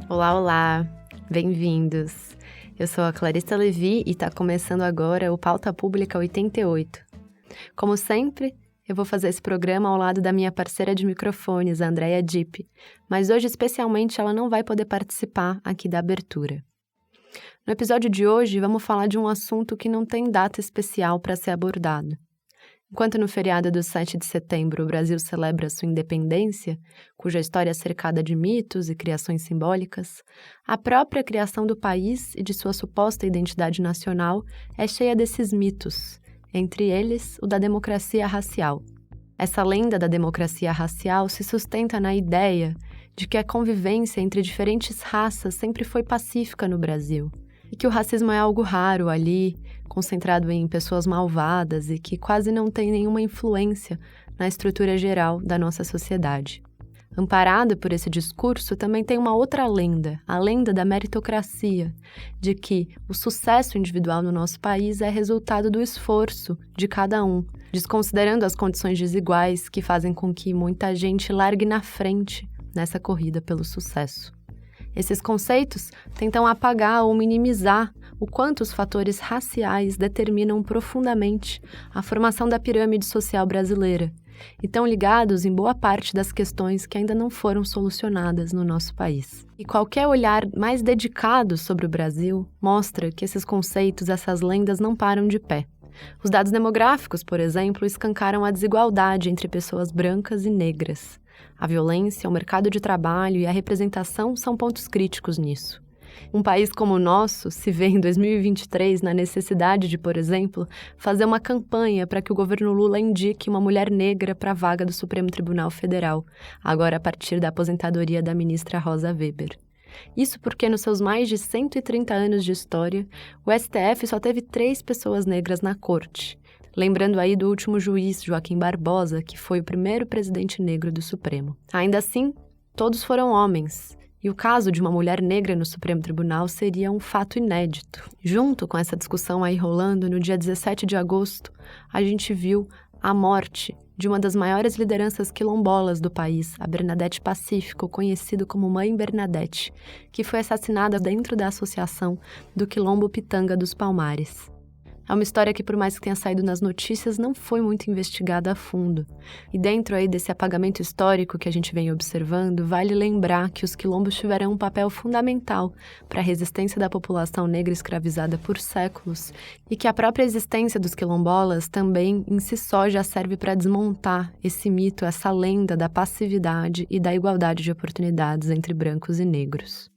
Olá, olá! Bem-vindos! Eu sou a Clarissa Levi e está começando agora o Pauta Pública 88. Como sempre, eu vou fazer esse programa ao lado da minha parceira de microfones, a Andrea Dipp, mas hoje especialmente ela não vai poder participar aqui da abertura. No episódio de hoje, vamos falar de um assunto que não tem data especial para ser abordado. Enquanto no feriado do 7 de setembro o Brasil celebra sua independência, cuja história é cercada de mitos e criações simbólicas, a própria criação do país e de sua suposta identidade nacional é cheia desses mitos, entre eles o da democracia racial. Essa lenda da democracia racial se sustenta na ideia de que a convivência entre diferentes raças sempre foi pacífica no Brasil, e que o racismo é algo raro ali, concentrado em pessoas malvadas e que quase não tem nenhuma influência na estrutura geral da nossa sociedade. Amparado por esse discurso, também tem uma outra lenda, a lenda da meritocracia, de que o sucesso individual no nosso país é resultado do esforço de cada um, desconsiderando as condições desiguais que fazem com que muita gente largue na frente nessa corrida pelo sucesso. Esses conceitos tentam apagar ou minimizar o quanto os fatores raciais determinam profundamente a formação da pirâmide social brasileira e estão ligados em boa parte das questões que ainda não foram solucionadas no nosso país. E qualquer olhar mais dedicado sobre o Brasil mostra que esses conceitos, essas lendas não param de pé. Os dados demográficos, por exemplo, escancaram a desigualdade entre pessoas brancas e negras. A violência, o mercado de trabalho e a representação são pontos críticos nisso. Um país como o nosso se vê em 2023 na necessidade de, por exemplo, fazer uma campanha para que o governo Lula indique uma mulher negra para a vaga do Supremo Tribunal Federal, agora a partir da aposentadoria da ministra Rosa Weber. Isso porque nos seus mais de 130 anos de história, o STF só teve 3 pessoas negras na corte. Lembrando aí do último juiz, Joaquim Barbosa, que foi o primeiro presidente negro do Supremo. Ainda assim, todos foram homens, e o caso de uma mulher negra no Supremo Tribunal seria um fato inédito. Junto com essa discussão aí rolando, no dia 17 de agosto, a gente viu a morte de uma das maiores lideranças quilombolas do país, a Bernadette Pacífico, conhecida como Mãe Bernadette, que foi assassinada dentro da associação do Quilombo Pitanga dos Palmares. É uma história que, por mais que tenha saído nas notícias, não foi muito investigada a fundo. E dentro aí desse apagamento histórico que a gente vem observando, vale lembrar que os quilombos tiveram um papel fundamental para a resistência da população negra escravizada por séculos e que a própria existência dos quilombolas também, em si só, já serve para desmontar esse mito, essa lenda da passividade e da igualdade de oportunidades entre brancos e negros.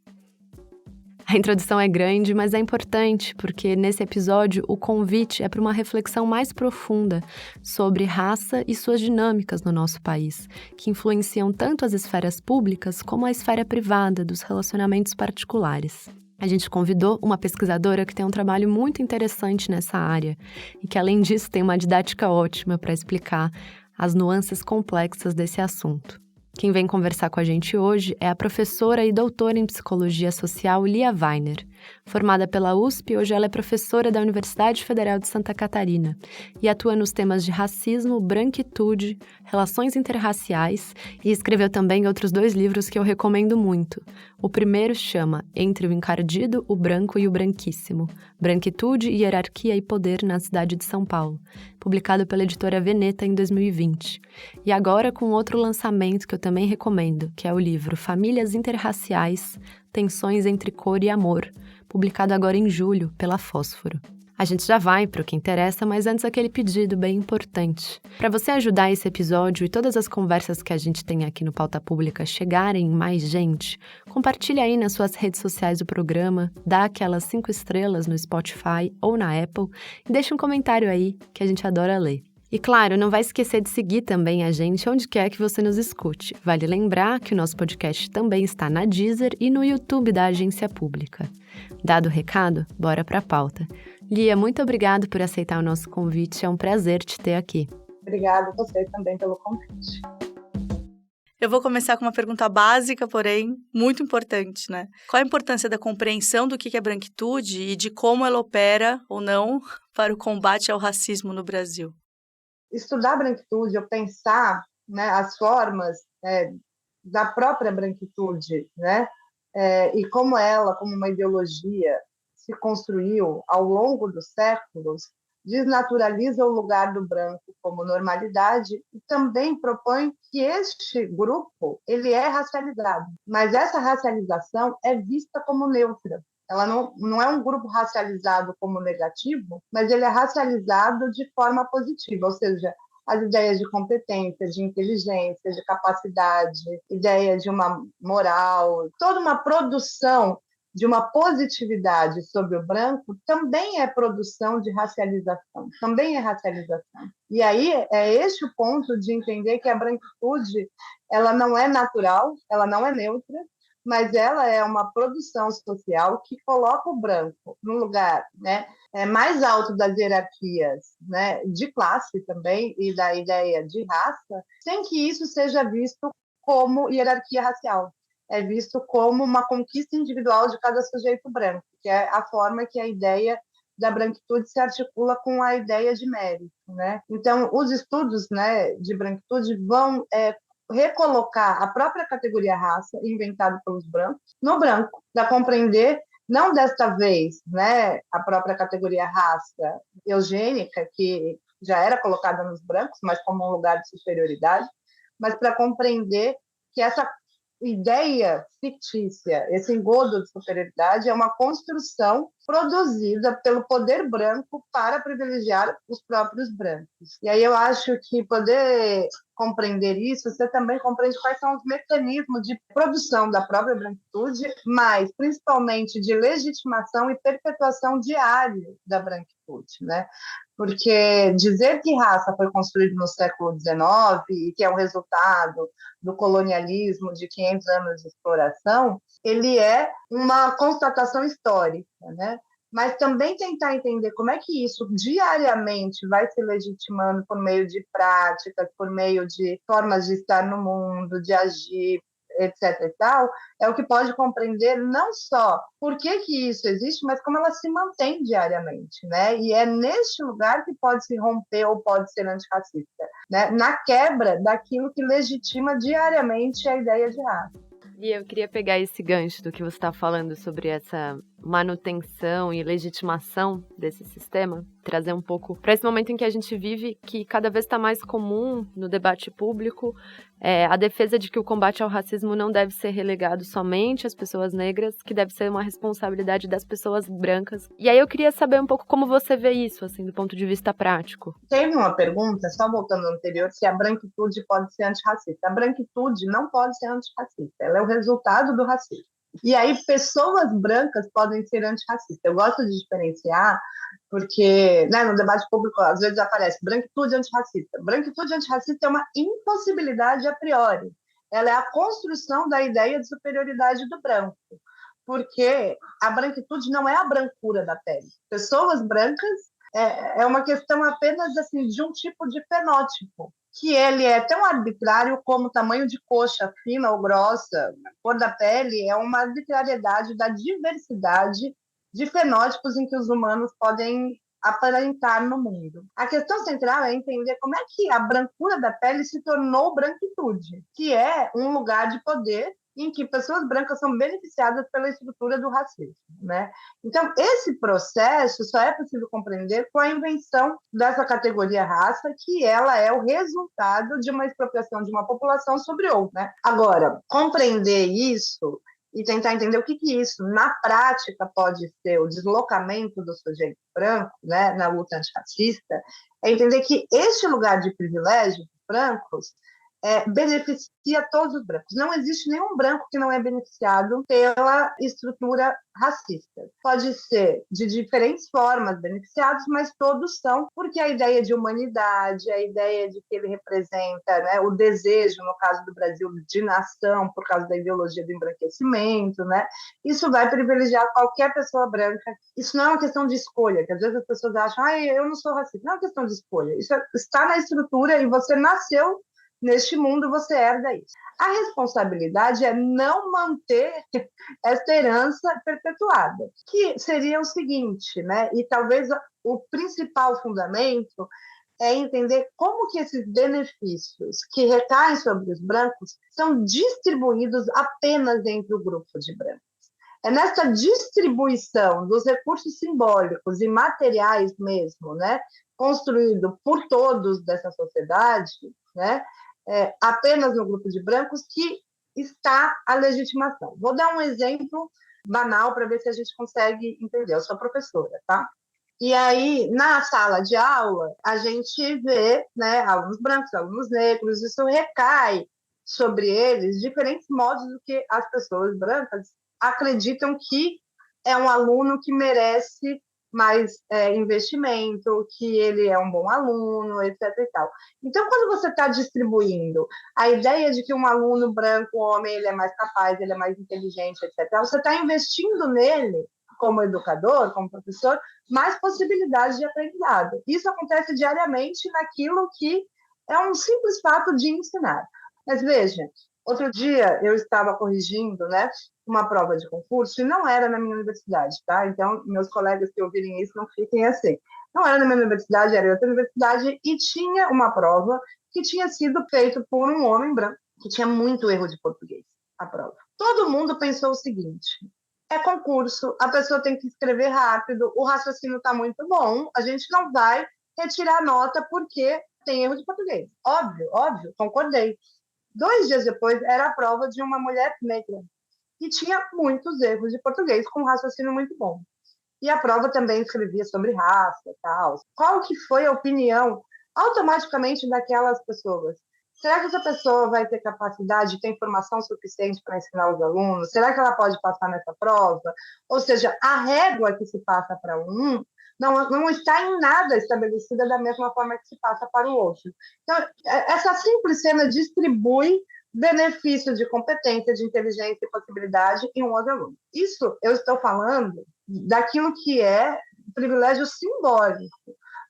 A introdução é grande, mas é importante, porque nesse episódio o convite é para uma reflexão mais profunda sobre raça e suas dinâmicas no nosso país, que influenciam tanto as esferas públicas como a esfera privada dos relacionamentos particulares. A gente convidou uma pesquisadora que tem um trabalho muito interessante nessa área e que, além disso, tem uma didática ótima para explicar as nuances complexas desse assunto. Quem vem conversar com a gente hoje é a professora e doutora em Psicologia Social Lia Weiner. Formada pela USP, hoje ela é professora da Universidade Federal de Santa Catarina e atua nos temas de racismo, branquitude, relações interraciais e escreveu também outros 2 livros que eu recomendo muito. O primeiro chama Entre o Encardido, o Branco e o Branquíssimo, Branquitude, Hierarquia e Poder na Cidade de São Paulo, publicado pela editora Veneta em 2020. E agora com outro lançamento que eu também recomendo, que é o livro Famílias Interraciais, Tensões entre Cor e Amor, publicado agora em julho pela Fósforo. A gente já vai para o que interessa, mas antes aquele pedido bem importante. Para você ajudar esse episódio e todas as conversas que a gente tem aqui no Pauta Pública chegarem em mais gente, compartilha aí nas suas redes sociais o programa, dá aquelas 5 estrelas no Spotify ou na Apple e deixa um comentário aí que a gente adora ler. E claro, não vai esquecer de seguir também a gente onde quer que você nos escute. Vale lembrar que o nosso podcast também está na Deezer e no YouTube da Agência Pública. Dado o recado, bora para a pauta. Lia, muito obrigada por aceitar o nosso convite, é um prazer te ter aqui. Obrigada a você também pelo convite. Eu vou começar com uma pergunta básica, porém muito importante, né? Qual a importância da compreensão do que é branquitude e de como ela opera ou não para o combate ao racismo no Brasil? Estudar a branquitude, ou pensar, né, as formas da própria branquitude, né, e como ela, como uma ideologia, se construiu ao longo dos séculos, desnaturaliza o lugar do branco como normalidade e também propõe que este grupo ele é racializado, mas essa racialização é vista como neutra. Ela não é um grupo racializado como negativo, mas ele é racializado de forma positiva, ou seja, as ideias de competência, de inteligência, de capacidade, ideia de uma moral, toda uma produção de uma positividade sobre o branco também é produção de racialização, também é racialização. E aí é este o ponto de entender que a branquitude ela não é natural, ela não é neutra, mas ela é uma produção social que coloca o branco no lugar, né, mais alto das hierarquias, né, de classe também e da ideia de raça, sem que isso seja visto como hierarquia racial. É visto como uma conquista individual de cada sujeito branco, que é a forma que a ideia da branquitude se articula com a ideia de mérito, né? Então, os estudos, né, de branquitude vão recolocar a própria categoria raça, inventada pelos brancos, no branco, para compreender, não desta vez, né, a própria categoria raça eugênica, que já era colocada nos brancos, mas como um lugar de superioridade, mas para compreender que essa ideia fictícia, esse engodo de superioridade é uma construção produzida pelo poder branco para privilegiar os próprios brancos. E aí eu acho que poder compreender isso, você também compreende quais são os mecanismos de produção da própria branquitude, mas principalmente de legitimação e perpetuação diária da branquitude, né? Porque dizer que raça foi construída no século XIX e que é um resultado do colonialismo de 500 anos de exploração, ele é uma constatação histórica, né? Mas também tentar entender como é que isso diariamente vai se legitimando por meio de práticas, por meio de formas de estar no mundo, de agir, etc. e tal, é o que pode compreender não só por que isso existe, mas como ela se mantém diariamente, né? E é neste lugar que pode se romper ou pode ser antirracista, né? Na quebra daquilo que legitima diariamente a ideia de raça. E eu queria pegar esse gancho do que você está falando sobre essa manutenção e legitimação desse sistema, trazer um pouco para esse momento em que a gente vive, que cada vez está mais comum no debate público, a defesa de que o combate ao racismo não deve ser relegado somente às pessoas negras, que deve ser uma responsabilidade das pessoas brancas. E aí eu queria saber um pouco como você vê isso, assim, do ponto de vista prático. Teve uma pergunta, só voltando ao anterior, se a branquitude pode ser antirracista. A branquitude não pode ser antirracista, ela é o resultado do racismo. E aí, pessoas brancas podem ser antirracistas. Eu gosto de diferenciar, porque né, no debate público às vezes aparece branquitude antirracista. Branquitude antirracista é uma impossibilidade a priori. Ela é a construção da ideia de superioridade do branco, porque a branquitude não é a brancura da pele. Pessoas brancas é uma questão apenas assim, de um tipo de fenótipo, que ele é tão arbitrário como o tamanho de coxa, fina ou grossa, a cor da pele, é uma arbitrariedade da diversidade de fenótipos em que os humanos podem aparentar no mundo. A questão central é entender como é que a brancura da pele se tornou branquitude, que é um lugar de poder em que pessoas brancas são beneficiadas pela estrutura do racismo, né? Então, esse processo só é possível compreender com a invenção dessa categoria raça, que ela é o resultado de uma expropriação de uma população sobre outra, né? Agora, compreender isso e tentar entender o que isso, na prática, pode ser o deslocamento do sujeito branco, né, na luta antirracista, é entender que este lugar de privilégio dos brancos beneficia todos os brancos. Não existe nenhum branco que não é beneficiado pela estrutura racista. Pode ser de diferentes formas beneficiados, mas todos são, porque a ideia de humanidade, a ideia de que ele representa, né, o desejo, no caso do Brasil, de nação, por causa da ideologia do embranquecimento, né, isso vai privilegiar qualquer pessoa branca. Isso não é uma questão de escolha, que às vezes as pessoas acham, eu não sou racista. Não é uma questão de escolha. Isso está na estrutura e você nasceu neste mundo, você herda isso. A responsabilidade é não manter essa herança perpetuada, que seria o seguinte, né? E talvez o principal fundamento é entender como que esses benefícios que recaem sobre os brancos são distribuídos apenas entre o grupo de brancos. É nessa distribuição dos recursos simbólicos e materiais mesmo, né, construído por todos dessa sociedade, né, apenas no grupo de brancos, que está a legitimação. Vou dar um exemplo banal para ver se a gente consegue entender. Eu sou professora, tá? E aí, na sala de aula, a gente vê, né, alunos brancos, alunos negros, isso recai sobre eles diferentes modos do que as pessoas brancas acreditam que é um aluno que merece mais investimento, que ele é um bom aluno, etc. e tal. Então, quando você está distribuindo a ideia de que um aluno branco, homem, ele é mais capaz, ele é mais inteligente, etc., você está investindo nele, como educador, como professor, mais possibilidades de aprendizado. Isso acontece diariamente naquilo que é um simples fato de ensinar. Mas veja, outro dia eu estava corrigindo, né, uma prova de concurso e não era na minha universidade, tá? Então, meus colegas que ouvirem isso não fiquem assim. Não era na minha universidade, era em outra universidade e tinha uma prova que tinha sido feita por um homem branco, que tinha muito erro de português, a prova. Todo mundo pensou o seguinte: é concurso, a pessoa tem que escrever rápido, o raciocínio está muito bom, a gente não vai retirar nota porque tem erro de português. Óbvio, óbvio, concordei. 2 dias depois, era a prova de uma mulher negra, que tinha muitos erros de português, com um raciocínio muito bom. E a prova também escrevia sobre raça e tal. Qual que foi a opinião automaticamente daquelas pessoas? Será que essa pessoa vai ter capacidade, ter informação suficiente para ensinar os alunos? Será que ela pode passar nessa prova? Ou seja, a régua que se passa para um não está em nada estabelecida da mesma forma que se passa para o outro. Então, essa simples cena distribui benefício de competência, de inteligência e possibilidade em um outro aluno. Isso eu estou falando daquilo que é privilégio simbólico.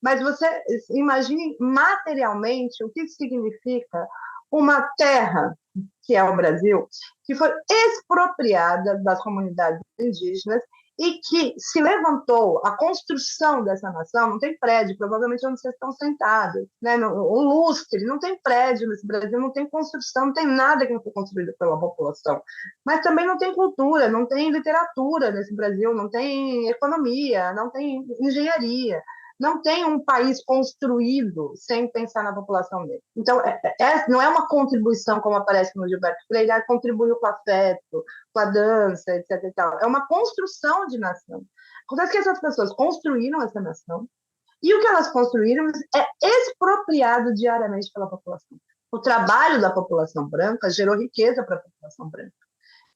Mas você imagine materialmente o que significa uma terra, que é o Brasil, que foi expropriada das comunidades indígenas e que se levantou a construção dessa nação. Não tem prédio, provavelmente onde vocês estão sentados, né? O lustre, não tem prédio nesse Brasil, não tem construção, não tem nada que não foi construído pela população. Mas também não tem cultura, não tem literatura nesse Brasil, não tem economia, não tem engenharia. Não tem um país construído sem pensar na população dele. Então, não é uma contribuição, como aparece no Gilberto Freire, contribuiu com o afeto, com a dança, etc. E tal. É uma construção de nação. Acontece que essas pessoas construíram essa nação e o que elas construíram é expropriado diariamente pela população. O trabalho da população branca gerou riqueza para a população branca.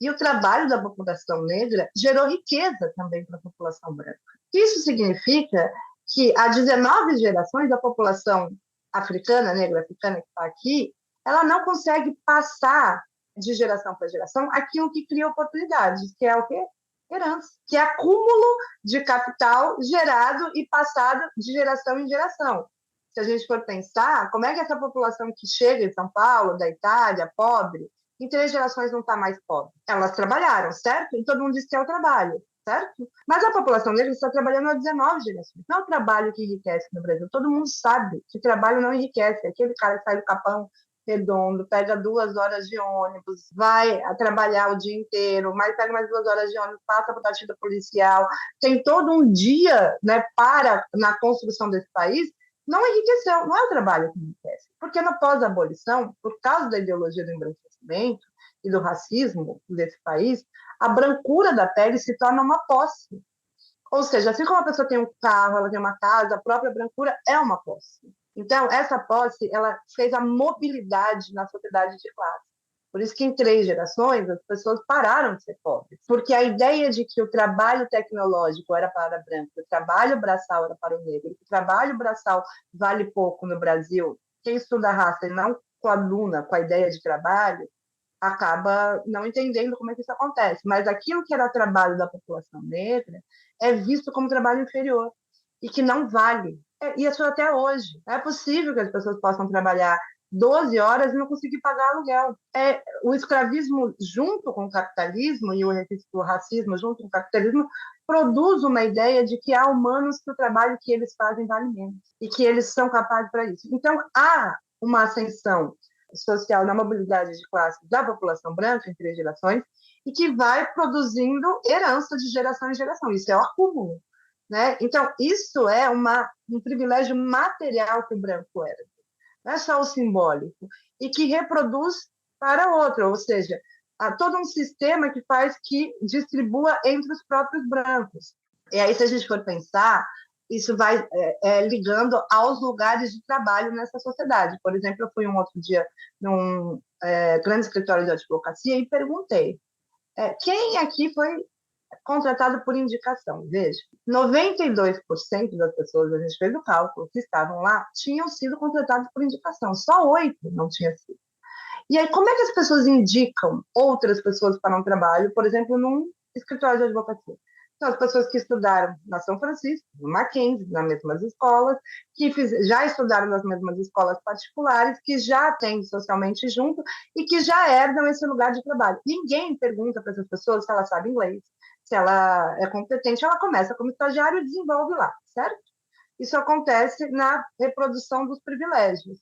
E o trabalho da população negra gerou riqueza também para a população branca. Isso significa que há 19 gerações da população africana, negra africana que está aqui, ela não consegue passar de geração para geração aquilo que cria oportunidades, que é o quê? Herança, que é acúmulo de capital gerado e passado de geração em geração. Se a gente for pensar, como é que essa população que chega em São Paulo, da Itália, pobre, em 3 gerações não está mais pobre? Elas trabalharam, certo? E todo mundo diz que é o trabalho. Certo? Mas a população negra está trabalhando há 19 gerações. Não é o trabalho que enriquece no Brasil. Todo mundo sabe que trabalho não enriquece. Aquele cara que sai do Capão Redondo, pega 2 horas de ônibus, vai a trabalhar o dia inteiro, mas pega mais 2 horas de ônibus, passa por batida policial, tem todo um dia, né, na construção desse país, não enriqueceu. Não é o trabalho que enriquece. Porque na pós-abolição, por causa da ideologia do embranquecimento e do racismo desse país, a brancura da pele se torna uma posse. Ou seja, assim como a pessoa tem um carro, ela tem uma casa, a própria brancura é uma posse. Então, essa posse, ela fez a mobilidade na sociedade de classe. Por isso que em 3 gerações as pessoas pararam de ser pobres. Porque a ideia de que o trabalho tecnológico era para branco, o trabalho braçal era para o negro, o trabalho braçal vale pouco no Brasil, quem estuda a raça e não coaduna com a ideia de trabalho, acaba não entendendo como é que isso acontece. Mas aquilo que era trabalho da população negra é visto como trabalho inferior e que não vale. E isso até hoje. É possível que as pessoas possam trabalhar 12 horas e não conseguir pagar aluguel. O escravismo junto com o capitalismo e o racismo junto com o capitalismo produz uma ideia de que há humanos que o trabalho que eles fazem vale menos e que eles são capazes para isso. Então, há uma ascensão social na mobilidade de classe da população branca entre gerações e que vai produzindo herança de geração em geração. Isso é o acúmulo, né? Então, isso é um privilégio material que o branco era, não é só o simbólico, e que reproduz para outro, ou seja, há todo um sistema que faz que distribua entre os próprios brancos. E aí, se a gente for pensar, isso vai ligando aos lugares de trabalho nessa sociedade. Por exemplo, eu fui um outro dia num grande escritório de advocacia e perguntei quem aqui foi contratado por indicação. Veja, 92% das pessoas, a gente fez o cálculo, que estavam lá, tinham sido contratados por indicação. Só 8 não tinham sido. E aí, como é que as pessoas indicam outras pessoas para um trabalho, por exemplo, num escritório de advocacia? São as pessoas que estudaram na São Francisco, no Mackenzie, nas mesmas escolas, que já estudaram nas mesmas escolas particulares, que já atendem socialmente junto e que já herdam esse lugar de trabalho. Ninguém pergunta para essas pessoas se ela sabe inglês, se ela é competente. Ela começa como estagiário e desenvolve lá, certo? Isso acontece na reprodução dos privilégios.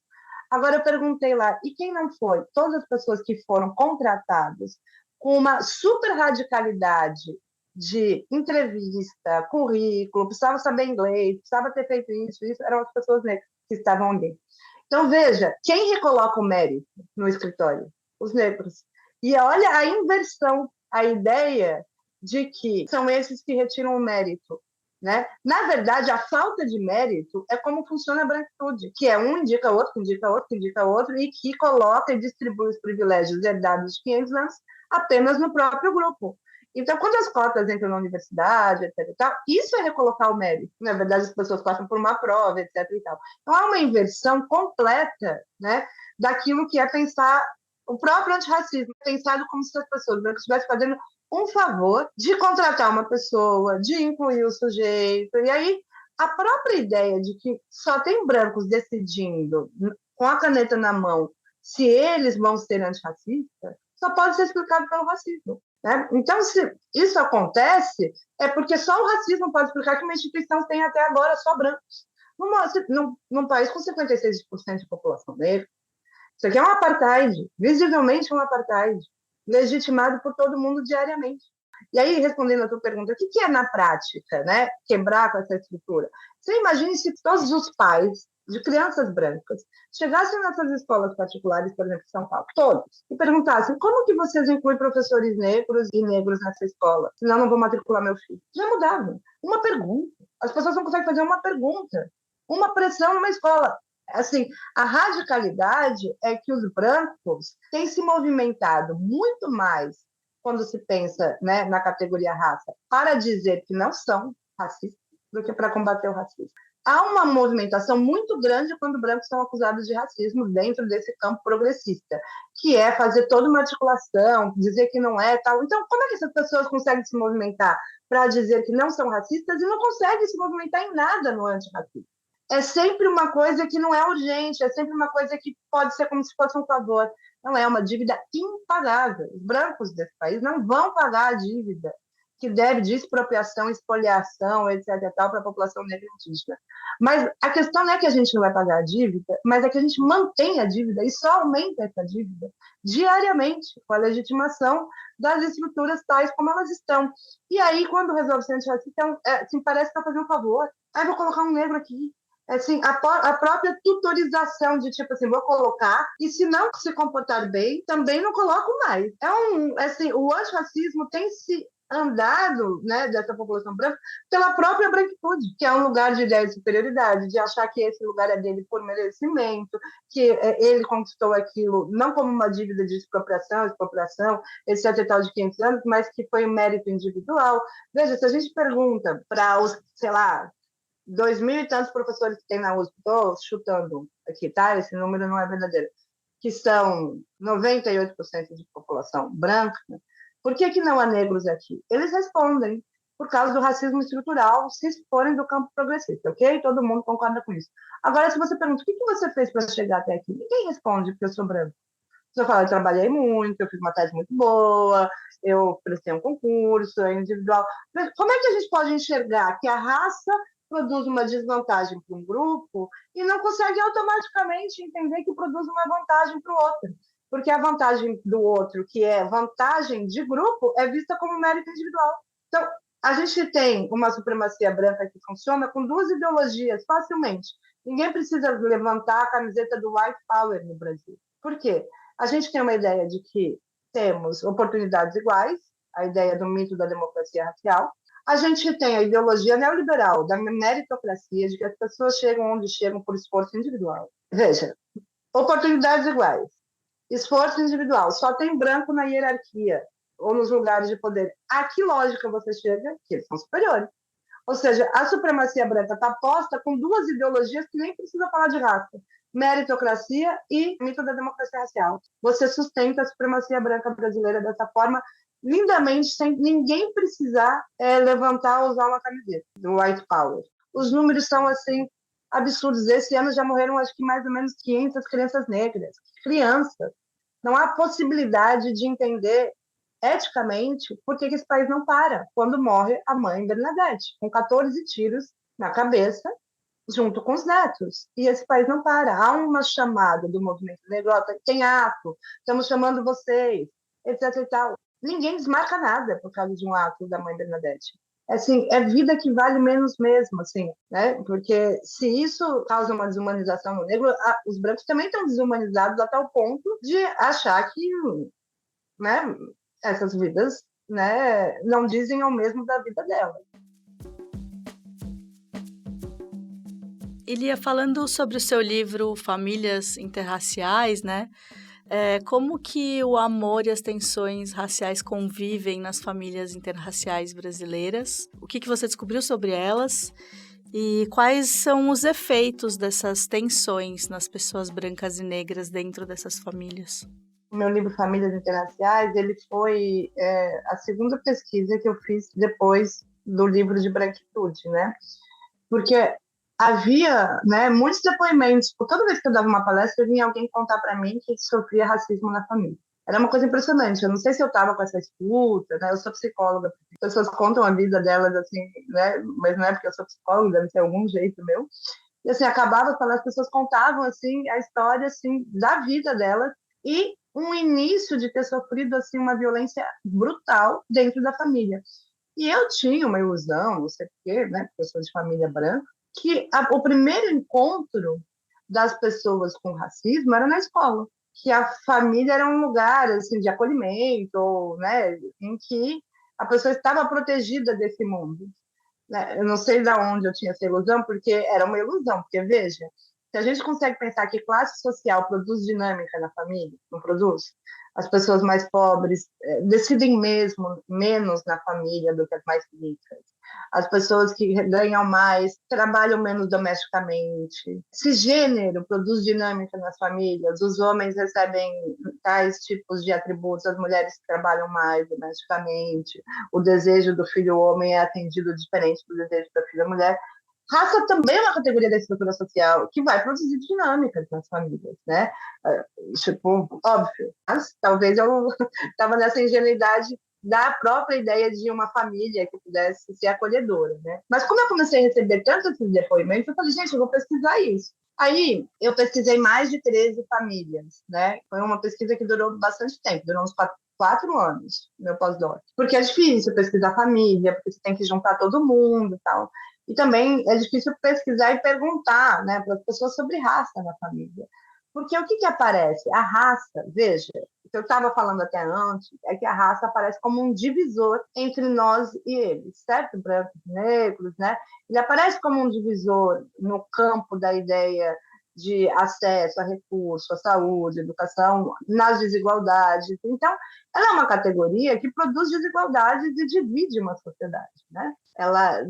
Agora, eu perguntei lá, e quem não foi? Todas as pessoas que foram contratadas com uma super radicalidade de entrevista, currículo, precisava saber inglês, precisava ter feito isso, eram as pessoas negras que estavam ali. Então, veja, quem recoloca o mérito no escritório? Os negros. E olha a inversão, a ideia de que são esses que retiram o mérito, né? Na verdade, a falta de mérito é como funciona a branquitude, que é um indica outro, indica outro, indica outro, e que coloca e distribui os privilégios herdados de 500 anos apenas no próprio grupo. Então, quando as cotas entram na universidade, etc. E tal, isso é recolocar o mérito. Na verdade, as pessoas passam por uma prova, etc. E tal. Então, há uma inversão completa, né, daquilo que é pensar o próprio antirracismo, pensado como se as pessoas brancas estivessem fazendo um favor de contratar uma pessoa, de incluir o sujeito. E aí, a própria ideia de que só tem brancos decidindo, com a caneta na mão, se eles vão ser antirracistas, só pode ser explicado pelo racismo. Né? Então, se isso acontece, é porque só o racismo pode explicar que uma instituição tem até agora só brancos. Num país com 56% de população negra, isso aqui é um apartheid, visivelmente um apartheid, legitimado por todo mundo diariamente. E aí, respondendo a tua pergunta, o que é na prática, né, quebrar com essa estrutura? Você imagine se todos os pais de crianças brancas chegassem nessas escolas particulares, por exemplo, em São Paulo, todos, e perguntassem como que vocês incluem professores negros e negros nessa escola, senão não vou matricular meu filho. Já mudava. Uma pergunta. As pessoas não conseguem fazer uma pergunta. Uma pressão numa escola. Assim, a radicalidade é que os brancos têm se movimentado muito mais quando se pensa, né, na categoria raça, para dizer que não são racistas do que para combater o racismo. Há uma movimentação muito grande quando brancos são acusados de racismo dentro desse campo progressista, que é fazer toda uma articulação, dizer que não é tal. Então, como é que essas pessoas conseguem se movimentar para dizer que não são racistas e não conseguem se movimentar em nada no antirracismo? É sempre uma coisa que não é urgente, é sempre uma coisa que pode ser como se fosse um favor. Não é uma dívida impagável. Os brancos desse país não vão pagar a dívida que deve de expropriação, expoliação, etc. tal, para a população negra e indígena. Mas a questão não é que a gente não vai pagar a dívida, mas é que a gente mantém a dívida e só aumenta essa dívida diariamente, com a legitimação das estruturas tais como elas estão. E aí, quando resolve ser antirracista, então, assim, parece que está fazendo um favor. Aí vou colocar um negro aqui. Assim, a própria tutorização de tipo assim, vou colocar, e se não se comportar bem, também não coloco mais. Assim, o antirracismo tem se andado, né, dessa população branca pela própria branquitude, que é um lugar de ideia de superioridade, de achar que esse lugar é dele por merecimento, que ele conquistou aquilo não como uma dívida de expropriação, esse tal de 500 anos, mas que foi um mérito individual. Veja, se a gente pergunta para os, sei lá, 2.000 e tantos professores que tem na USP, estou chutando aqui, tá? Esse número não é verdadeiro, que são 98% de população branca, por que não há negros aqui? Eles respondem, por causa do racismo estrutural, se forem do campo progressista, ok? Todo mundo concorda com isso. Agora, se você pergunta, o que você fez para chegar até aqui? Ninguém responde, porque eu sou branco. Você fala, eu trabalhei muito, eu fiz uma tese muito boa, eu prestei um concurso, é individual. Mas como é que a gente pode enxergar que a raça produz uma desvantagem para um grupo e não consegue automaticamente entender que produz uma vantagem para o outro? Porque a vantagem do outro, que é vantagem de grupo, é vista como mérito individual. Então, a gente tem uma supremacia branca que funciona com duas ideologias facilmente. Ninguém precisa levantar a camiseta do white power no Brasil. Por quê? A gente tem uma ideia de que temos oportunidades iguais, a ideia do mito da democracia racial. A gente tem a ideologia neoliberal da meritocracia, de que as pessoas chegam onde chegam por esforço individual. Veja, oportunidades iguais, esforço individual, só tem branco na hierarquia ou nos lugares de poder. A que lógica você chega? Que eles são superiores. Ou seja, a supremacia branca está posta com duas ideologias que nem precisa falar de raça: meritocracia e mito da democracia racial. Você sustenta a supremacia branca brasileira dessa forma, lindamente, sem ninguém precisar levantar ou usar uma camiseta do white power. Os números são, assim, absurdos. Esse ano já morreram, acho que mais ou menos 500 crianças negras. Crianças. Não há possibilidade de entender eticamente por que esse país não para quando morre a mãe Bernadette, com 14 tiros na cabeça, junto com os netos. E esse país não para. Há uma chamada do movimento negro, tem ato, estamos chamando vocês, etc. e tal. Ninguém desmarca nada por causa de um ato da mãe Bernadette. Assim, é vida que vale menos mesmo, assim, né? Porque se isso causa uma desumanização no negro, os brancos também estão desumanizados a tal ponto de achar que, né, essas vidas, né, não dizem ao mesmo da vida dela. Ilia, falando sobre o seu livro Famílias Interraciais, né? Como que o amor e as tensões raciais convivem nas famílias interraciais brasileiras? O que você descobriu sobre elas? E quais são os efeitos dessas tensões nas pessoas brancas e negras dentro dessas famílias? O meu livro Famílias Interraciais, ele foi a segunda pesquisa que eu fiz depois do livro de branquitude, né? Porque havia, né, muitos depoimentos. Toda vez que eu dava uma palestra, vinha alguém contar para mim que sofria racismo na família. Era uma coisa impressionante. Eu não sei se eu estava com essa escuta, né? Eu sou psicóloga. As pessoas contam a vida delas assim, né? Mas não é porque eu sou psicóloga, deve ser algum jeito meu. E assim, acabava as pessoas contavam assim a história assim da vida delas e um início de ter sofrido assim uma violência brutal dentro da família. E eu tinha uma ilusão, não sei porquê, né? Porque eu sou de família branca, que o primeiro encontro das pessoas com racismo era na escola, que a família era um lugar assim de acolhimento, ou, né, em que a pessoa estava protegida desse mundo. Né? Eu não sei de onde eu tinha essa ilusão, porque era uma ilusão, porque veja, se a gente consegue pensar que classe social produz dinâmica na família, não produz? As pessoas mais pobres decidem mesmo menos na família do que as mais ricas. As pessoas que ganham mais trabalham menos domesticamente. Se gênero produz dinâmica nas famílias, os homens recebem tais tipos de atributos, as mulheres trabalham mais domesticamente, o desejo do filho homem é atendido diferente do desejo da filha mulher. Raça também é uma categoria da estrutura social que vai produzir dinâmicas nas famílias, né? Tipo, óbvio. Mas talvez eu estava nessa ingenuidade da própria ideia de uma família que pudesse ser acolhedora, né? Mas como eu comecei a receber tantos esses depoimentos, eu falei, gente, eu vou pesquisar isso. Aí, eu pesquisei mais de 13 famílias, né? Foi uma pesquisa que durou bastante tempo, durou uns 4 anos, meu pós-doc. Porque é difícil pesquisar família, porque você tem que juntar todo mundo e tal. E também é difícil pesquisar e perguntar, né, para as pessoas sobre raça na família. Porque o que aparece? A raça, veja, o que eu estava falando até antes, é que a raça aparece como um divisor entre nós e eles, certo? Brancos e negros, né? Ele aparece como um divisor no campo da ideia de acesso a recursos, a saúde, a educação, nas desigualdades. Então, ela é uma categoria que produz desigualdades e divide uma sociedade, né? Ela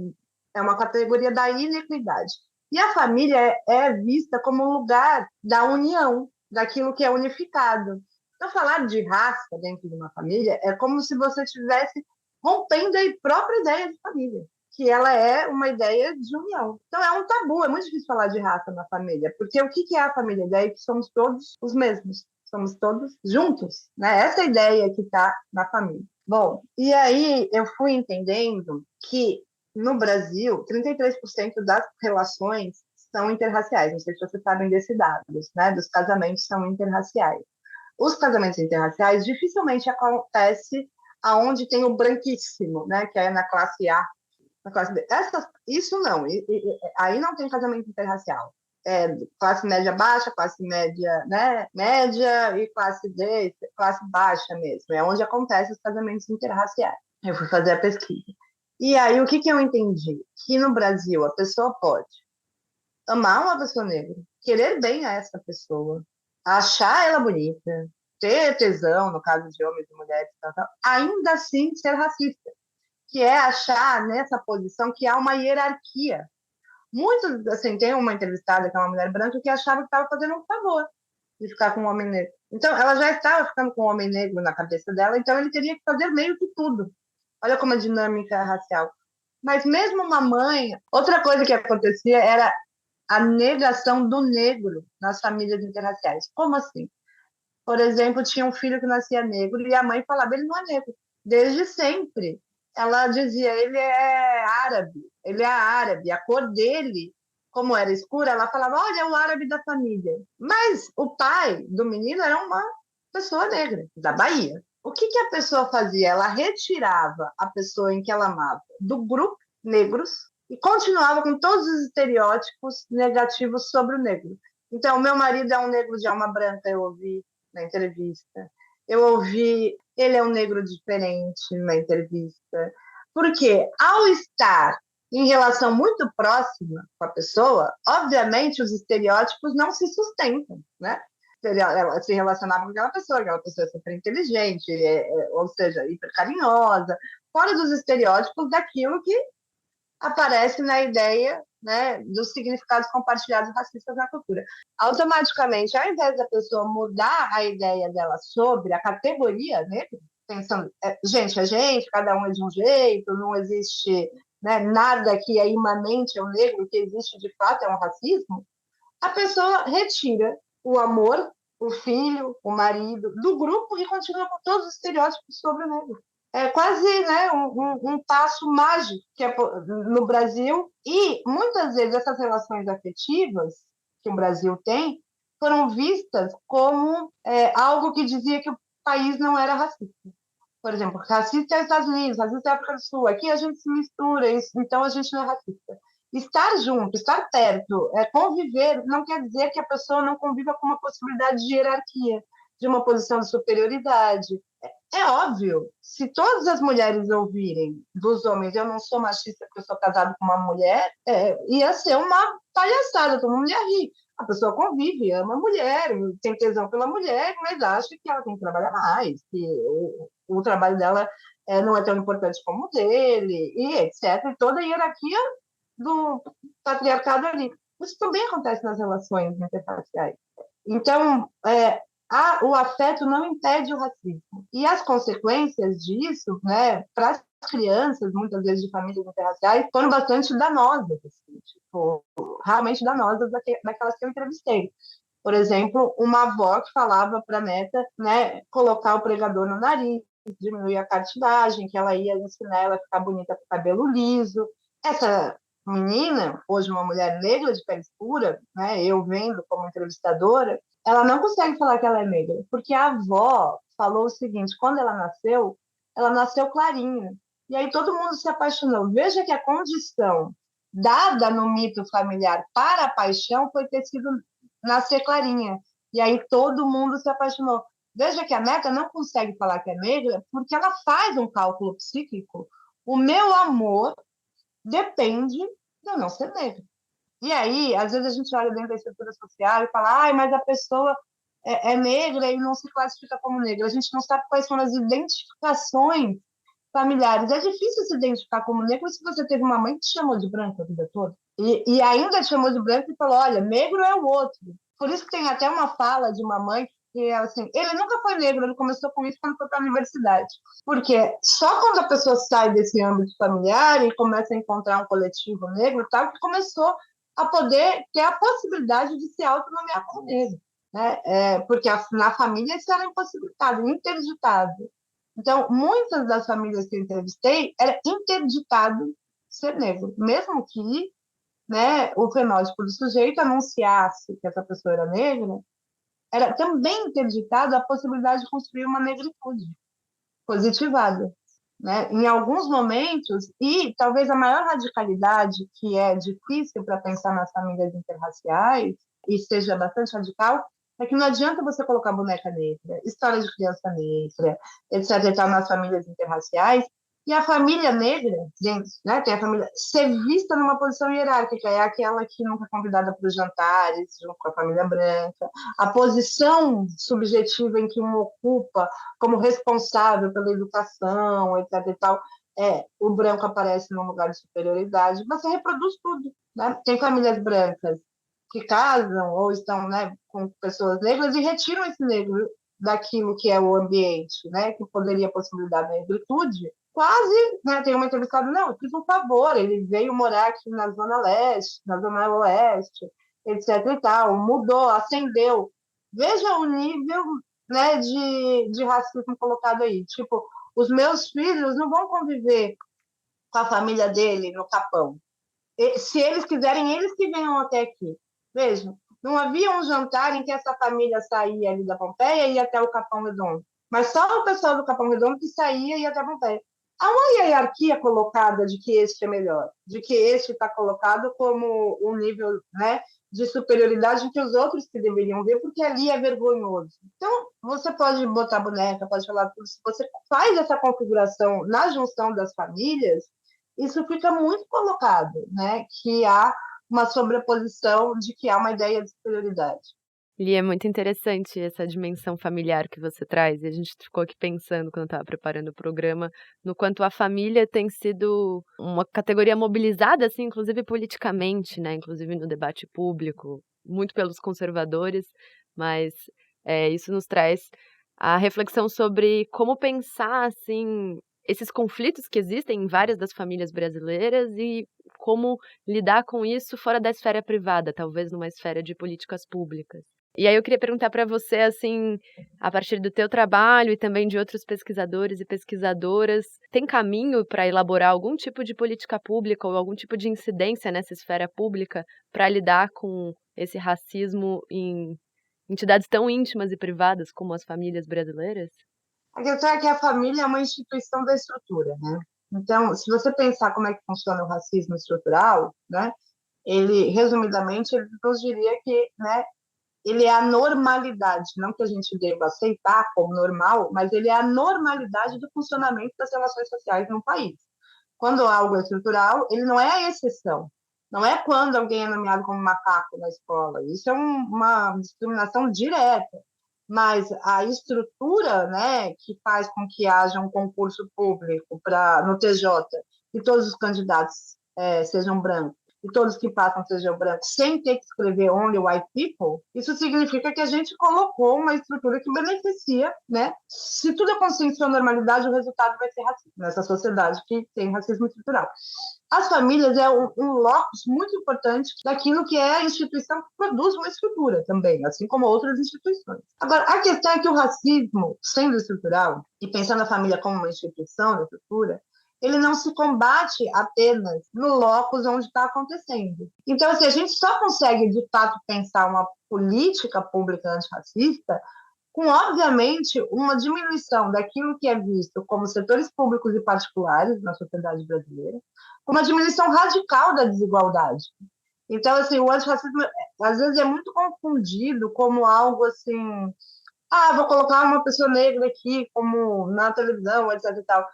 é uma categoria da inequidade. E a família é vista como um lugar da união, daquilo que é unificado. Então, falar de raça dentro de uma família é como se você estivesse rompendo a própria ideia de família, que ela é uma ideia de união. Então é um tabu, é muito difícil falar de raça na família, porque o que é a família? A ideia é que somos todos os mesmos, somos todos juntos, né? Essa é a ideia que está na família. Bom, e aí eu fui entendendo que no Brasil, 33% das relações são interraciais. Não sei se vocês sabem desse dado, né? Dos casamentos são interraciais. Os casamentos interraciais dificilmente acontece aonde tem o branquíssimo, né? Que é na classe A, na classe B. Isso não. Aí não tem casamento interracial. É classe média baixa, classe média, né? Média e classe D, classe baixa mesmo. É onde acontecem os casamentos interraciais. Eu fui fazer a pesquisa. E aí, o que eu entendi? Que no Brasil a pessoa pode amar uma pessoa negra, querer bem a essa pessoa, achar ela bonita, ter tesão, no caso de homens e mulheres, ainda assim ser racista, que é achar nessa posição que há uma hierarquia. Muitos, assim, tem uma entrevistada que é uma mulher branca que achava que estava fazendo um favor de ficar com um homem negro. Então, ela já estava ficando com um homem negro na cabeça dela, então ele teria que fazer meio que tudo. Olha como a dinâmica é racial. Mas mesmo uma mãe, outra coisa que acontecia era a negação do negro nas famílias interraciais. Como assim? Por exemplo, tinha um filho que nascia negro e a mãe falava, ele não é negro. Desde sempre. Ela dizia, ele é árabe, ele é árabe. A cor dele, como era escura, ela falava, olha, é o árabe da família. Mas o pai do menino era uma pessoa negra, da Bahia. O que a pessoa fazia? Ela retirava a pessoa em que ela amava do grupo negros e continuava com todos os estereótipos negativos sobre o negro. Então, meu marido é um negro de alma branca, eu ouvi na entrevista. Eu ouvi, ele é um negro diferente na entrevista. Porque, ao estar em relação muito próxima com a pessoa, obviamente os estereótipos não se sustentam, né? Ela se relacionava com aquela pessoa é super inteligente, ou seja, hiper carinhosa, fora dos estereótipos daquilo que aparece na ideia, né, dos significados compartilhados racistas na cultura. Automaticamente, ao invés da pessoa mudar a ideia dela sobre a categoria negra, pensando, gente é gente, cada um é de um jeito, não existe, né, nada que é imanente ao negro, o que existe de fato é um racismo, a pessoa retira o amor, o filho, o marido do grupo e continua com todos os estereótipos sobre o negro. É quase, né, um passo mágico que é no Brasil, e muitas vezes essas relações afetivas que o Brasil tem foram vistas como algo que dizia que o país não era racista. Por exemplo, racista é os Estados Unidos, racista é a África do Sul, aqui a gente se mistura, então a gente não é racista. Estar junto, estar perto, conviver, não quer dizer que a pessoa não conviva com uma possibilidade de hierarquia, de uma posição de superioridade. É óbvio, se todas as mulheres ouvirem dos homens, eu não sou machista porque eu sou casado com uma mulher, ia ser uma palhaçada, todo mundo ia rir. A pessoa convive, ama a mulher, tem tesão pela mulher, mas acha que ela tem que trabalhar mais, que o trabalho dela não é tão importante como o dele, e etc. E toda a hierarquia do patriarcado ali. Isso também acontece nas relações interraciais. Então, o afeto não impede o racismo. E as consequências disso, né, para as crianças, muitas vezes de famílias interraciais, foram bastante danosas, assim, tipo, realmente danosas daquelas que eu entrevistei. Por exemplo, uma avó que falava para a neta, né, colocar o pregador no nariz, diminuir a cartilagem, que ela ia ensinar ela a ficar bonita com o cabelo liso. Essa menina, hoje uma mulher negra de pele escura, né, eu vendo como entrevistadora, ela não consegue falar que ela é negra, porque a avó falou o seguinte, quando ela nasceu clarinha, e aí todo mundo se apaixonou. Veja que a condição dada no mito familiar para a paixão foi ter sido nascer clarinha, e aí todo mundo se apaixonou. Veja que a neta não consegue falar que é negra porque ela faz um cálculo psíquico. O meu amor depende de eu não ser negra. E aí, às vezes a gente olha dentro da estrutura social e fala, mas a pessoa é negra e não se classifica como negra. A gente não sabe quais são as identificações familiares. É difícil se identificar como negro se você teve uma mãe que te chamou de branca a vida toda. E ainda te chamou de branca e falou, olha, negro é o outro. Por isso que tem até uma fala de uma mãe que assim, ele nunca foi negro, ele começou com isso quando foi para a universidade. Porque só quando a pessoa sai desse âmbito familiar e começa a encontrar um coletivo negro, tal, que começou a poder ter a possibilidade de se autonomear como negro, né? Porque na família isso era impossibilitado, interditado. Então, muitas das famílias que eu entrevistei era interditado ser negro, mesmo que, né, o fenótipo do sujeito anunciasse que essa pessoa era negra, era também interditado a possibilidade de construir uma negritude positivada, né? Em alguns momentos, e talvez a maior radicalidade, que é difícil para pensar nas famílias interraciais, e seja bastante radical, é que não adianta você colocar boneca negra, história de criança negra, etc. e tal, nas famílias interraciais, e a família negra, gente, né, tem a família, ser vista numa posição hierárquica, é aquela que nunca é convidada para os jantares, junto com a família branca, a posição subjetiva em que um ocupa como responsável pela educação, etc. e tal, o branco aparece num lugar de superioridade, você reproduz tudo, né? Tem famílias brancas que casam ou estão, né, com pessoas negras e retiram esse negro daquilo que é o ambiente, né, que poderia possibilitar a negritude. Quase, né, tem uma entrevistada, não, eu fiz um favor, ele veio morar aqui na Zona Leste, na Zona Oeste, etc. e tal, mudou, ascendeu. Veja o nível, né, de racismo colocado aí. Tipo, os meus filhos não vão conviver com a família dele no Capão. Se eles quiserem, eles que venham até aqui. Vejam, não havia um jantar em que essa família saía ali da Pompeia e ia até o Capão Redondo. Mas só o pessoal do Capão Redondo que saía e ia até a Pompeia. Há uma hierarquia colocada de que este é melhor, de que este está colocado como um nível, né, de superioridade que os outros que deveriam ver, porque ali é vergonhoso. Então, você pode botar boneca, pode falar tudo. Se você faz essa configuração na junção das famílias, isso fica muito colocado, né, que há uma sobreposição de que há uma ideia de superioridade. E é muito interessante essa dimensão familiar que você traz, e a gente ficou aqui pensando, quando estava preparando o programa, no quanto a família tem sido uma categoria mobilizada, assim, inclusive politicamente, né, inclusive no debate público, muito pelos conservadores, mas isso nos traz a reflexão sobre como pensar, assim, esses conflitos que existem em várias das famílias brasileiras e como lidar com isso fora da esfera privada, talvez numa esfera de políticas públicas. E aí eu queria perguntar para você, assim, a partir do teu trabalho e também de outros pesquisadores e pesquisadoras, tem caminho para elaborar algum tipo de política pública ou algum tipo de incidência nessa esfera pública para lidar com esse racismo em entidades tão íntimas e privadas como as famílias brasileiras? A questão é que a família é uma instituição da estrutura, né? Então, se você pensar como é que funciona o racismo estrutural, né? Ele, resumidamente, ele nos diria que, né, ele é a normalidade, não que a gente deva aceitar como normal, mas ele é a normalidade do funcionamento das relações sociais no país. Quando algo é estrutural, ele não é a exceção. Não é quando alguém é nomeado como macaco na escola. Isso é uma discriminação direta. Mas a estrutura, né, que faz com que haja um concurso público no TJ e todos os candidatos sejam brancos, e todos que passam sejam brancos, sem ter que escrever only white people, isso significa que a gente colocou uma estrutura que beneficia, né? Se tudo é consciência ou normalidade, o resultado vai ser racismo, nessa sociedade que tem racismo estrutural. As famílias é um locus muito importante daquilo que é a instituição que produz uma estrutura também, assim como outras instituições. Agora, a questão é que o racismo, sendo estrutural, e pensando a família como uma instituição da estrutura, ele não se combate apenas no locus onde está acontecendo. Então, assim, a gente só consegue, de fato, pensar uma política pública antirracista com, obviamente, uma diminuição daquilo que é visto como setores públicos e particulares na sociedade brasileira, com uma diminuição radical da desigualdade. Então, assim, o antirracismo, às vezes, é muito confundido como algo assim, vou colocar uma pessoa negra aqui, como na televisão, etc. e tal.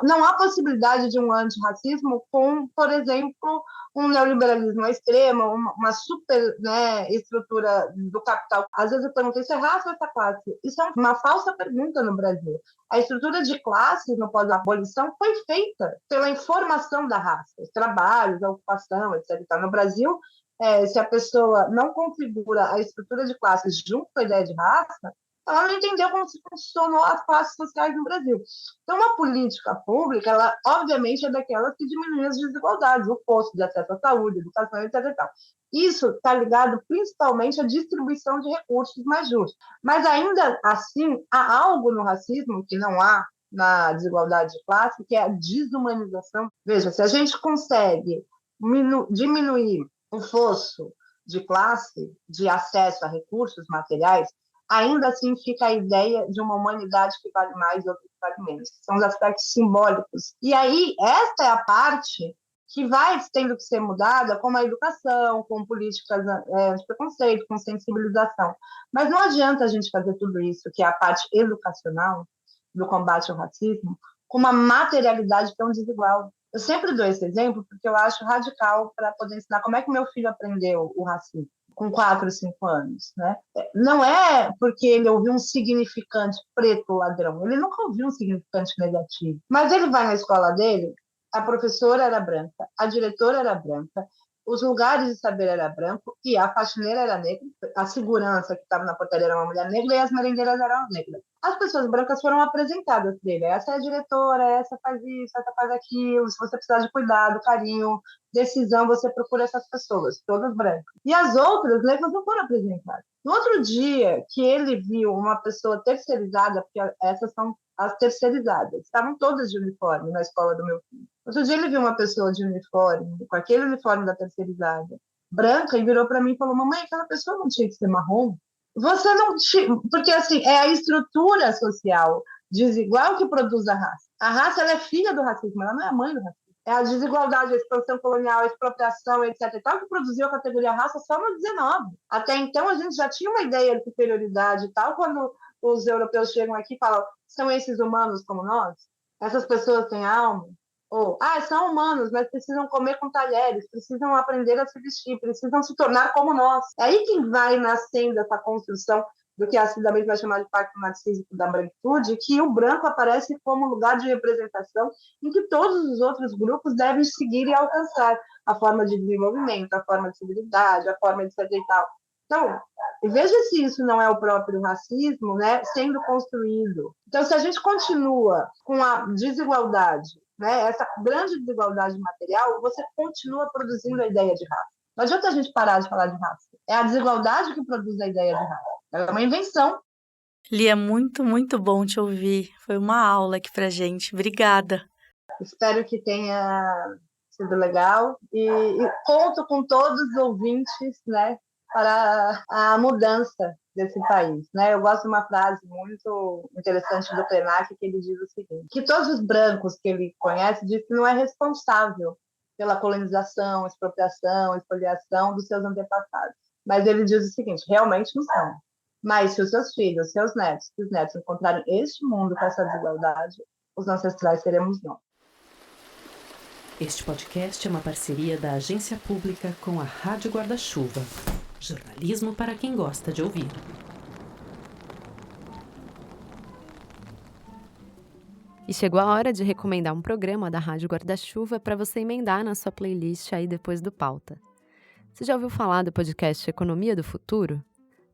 Não há possibilidade de um antirracismo com, por exemplo, um neoliberalismo à extrema, uma super, né, estrutura do capital. Às vezes eu pergunto, isso é raça ou essa classe? Isso é uma falsa pergunta no Brasil. A estrutura de classes no pós-abolição foi feita pela informação da raça, os trabalhos, a ocupação, etc. No Brasil, se a pessoa não configura a estrutura de classes junto com a ideia de raça, ela não entendeu como se funcionou as classes sociais no Brasil. Então, uma política pública, ela obviamente é daquelas que diminui as desigualdades, o custo de acesso à saúde, educação, etc. E tal. Isso está ligado principalmente à distribuição de recursos mais justos. Mas, ainda assim, há algo no racismo que não há na desigualdade de classe, que é a desumanização. Veja, se a gente consegue diminuir o fosso de classe, de acesso a recursos materiais, ainda assim fica a ideia de uma humanidade que vale mais e outra que vale menos. São os aspectos simbólicos. E aí, esta é a parte que vai tendo que ser mudada, como a educação, com políticas de preconceito, com sensibilização. Mas não adianta a gente fazer tudo isso, que é a parte educacional do combate ao racismo, com uma materialidade tão desigual. Eu sempre dou esse exemplo porque eu acho radical para poder ensinar como é que meu filho aprendeu o racismo com 4, 5 anos, né? Não é porque ele ouviu um significante preto ladrão, ele nunca ouviu um significante negativo, mas ele vai na escola dele, a professora era branca, a diretora era branca, os lugares de saber era branco e a faxineira era negra, a segurança que estava na portaria era uma mulher negra e as merendeiras eram negras. As pessoas brancas foram apresentadas dele. Essa é a diretora, essa faz isso, essa faz aquilo. Se você precisar de cuidado, carinho, decisão, você procura essas pessoas, todas brancas. E as outras negras não foram apresentadas. No outro dia que ele viu uma pessoa terceirizada, porque essas são as terceirizadas, estavam todas de uniforme na escola do meu filho. Outro dia ele viu uma pessoa de uniforme, com aquele uniforme da terceirizada, branca, e virou para mim e falou: mamãe, aquela pessoa não tinha que ser marrom? Você não tinha... Porque, assim, é a estrutura social desigual que produz a raça. A raça, ela é filha do racismo, ela não é a mãe do racismo. É a desigualdade, a expansão colonial, a expropriação, etc. e tal, que produziu a categoria raça só no 19. Até então, a gente já tinha uma ideia de superioridade e tal, quando os europeus chegam aqui e falam: são esses humanos como nós? Essas pessoas têm alma? Ou, são humanos, mas precisam comer com talheres, precisam aprender a se vestir, precisam se tornar como nós. É aí que vai nascendo essa construção do que a Cida Mendes vai chamar de pacto narcísico da branquitude, que o branco aparece como lugar de representação em que todos os outros grupos devem seguir e alcançar a forma de desenvolvimento, a forma de civilidade, a forma de ser e tal. Então, veja se isso não é o próprio racismo, né, sendo construído. Então, se a gente continua com a desigualdade, né, essa grande desigualdade material, você continua produzindo a ideia de raça. Não adianta a gente parar de falar de raça. É a desigualdade que produz a ideia de raça. É uma invenção. Lia, muito, muito bom te ouvir. Foi uma aula aqui pra gente. Obrigada. Espero que tenha sido legal e conto com todos os ouvintes, né, para a mudança desse país, né? Eu gosto de uma frase muito interessante do Krenak, que ele diz o seguinte: que todos os brancos que ele conhece diz que não é responsável pela colonização, expropriação, expoliação dos seus antepassados. Mas ele diz o seguinte: realmente não são. Mas se os seus filhos, seus netos, os netos encontrarem este mundo com essa desigualdade, os ancestrais seremos nós. Este podcast é uma parceria da Agência Pública com a Rádio Guarda-Chuva. Jornalismo para quem gosta de ouvir. E chegou a hora de recomendar um programa da Rádio Guarda-Chuva para você emendar na sua playlist aí depois do Pauta. Você já ouviu falar do podcast Economia do Futuro?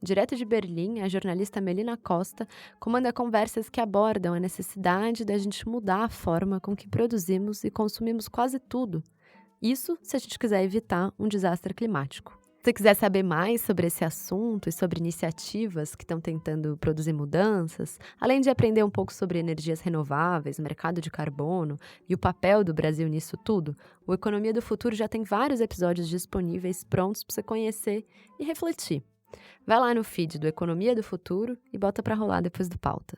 Direto de Berlim, a jornalista Melina Costa comanda conversas que abordam a necessidade da gente mudar a forma com que produzimos e consumimos quase tudo. Isso se a gente quiser evitar um desastre climático. Se você quiser saber mais sobre esse assunto e sobre iniciativas que estão tentando produzir mudanças, além de aprender um pouco sobre energias renováveis, mercado de carbono e o papel do Brasil nisso tudo, o Economia do Futuro já tem vários episódios disponíveis prontos para você conhecer e refletir. Vai lá no feed do Economia do Futuro e bota para rolar depois do Pauta.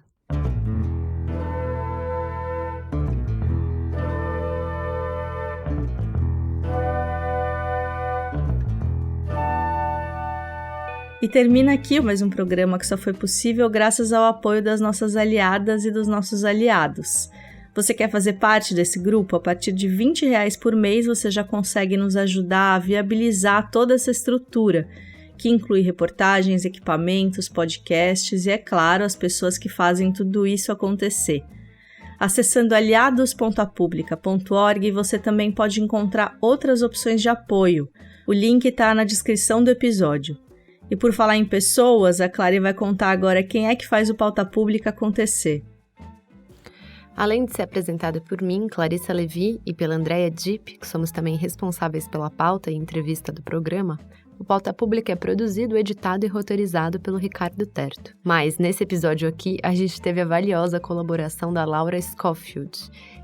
E termina aqui mais um programa que só foi possível graças ao apoio das nossas aliadas e dos nossos aliados. Você quer fazer parte desse grupo? A partir de R$20 por mês você já consegue nos ajudar a viabilizar toda essa estrutura, que inclui reportagens, equipamentos, podcasts e, é claro, as pessoas que fazem tudo isso acontecer. Acessando aliados.apublica.org você também pode encontrar outras opções de apoio. O link está na descrição do episódio. E por falar em pessoas, a Clary vai contar agora quem é que faz o Pauta Pública acontecer. Além de ser apresentada por mim, Clarissa Levi, e pela Andrea Dipp, que somos também responsáveis pela pauta e entrevista do programa, o Pauta Pública é produzido, editado e roteirizado pelo Ricardo Terto. Mas, nesse episódio aqui, a gente teve a valiosa colaboração da Laura Schofield,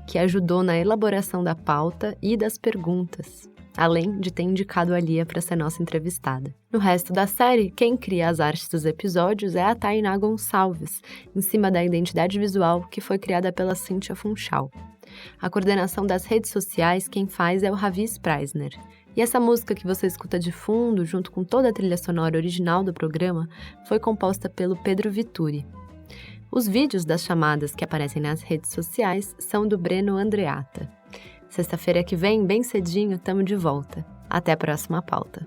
que ajudou na elaboração da pauta e das perguntas, além de ter indicado a Lia para ser nossa entrevistada. No resto da série, quem cria as artes dos episódios é a Tainá Gonçalves, em cima da identidade visual que foi criada pela Cíntia Funchal. A coordenação das redes sociais quem faz é o Ravi Spreisner. E essa música que você escuta de fundo, junto com toda a trilha sonora original do programa, foi composta pelo Pedro Vituri. Os vídeos das chamadas que aparecem nas redes sociais são do Breno Andreata. Sexta-feira que vem, bem cedinho, tamo de volta. Até a próxima pauta.